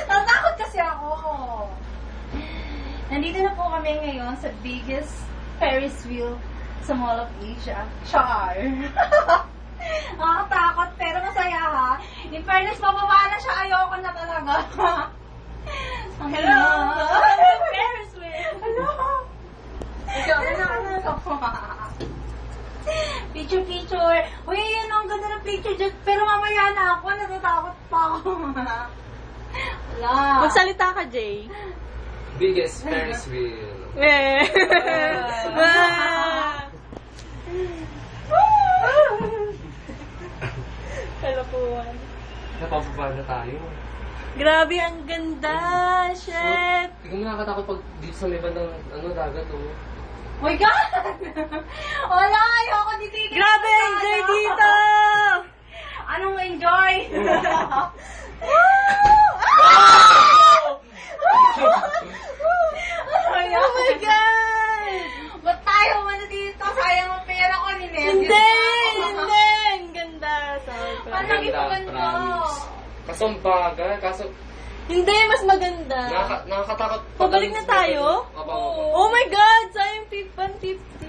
Natakot kasi ako. Nandito na po kami ngayon sa biggest Ferris wheel sa Mall of Asia. Char! Nakakatakot pero masaya ha. In fairness, bababa na siya. Ayoko na talaga. Hello! Ferris wheel! Hello! Ikaw na. Picture. Uy, yun ang ganda ng picture dyan. Pero mamaya na ako. Natatakot pa ako. Wala. Magsalita ka, Jay. Biggest Ferris wheel. Kalapuan. Napababa na tayo. Grabe, ang ganda! Shit! Tingnan mo nakakatakot pag dito sa may bandang dagat oh. Oh my God! Wala, ayoko titigil. Grabe, enjoy dito! Anong enjoy? Oh my God! Ba't tayo man dito? Sayang ang pera ko ni Ned. Hindi! Ang ganda! Sobra. Paano ipaganda? Promise. Kaso ang bagay, kaso Hindi, mas maganda. nakakatakot. Pabalik na tayo? Opo. Oh my God! Sayang 150.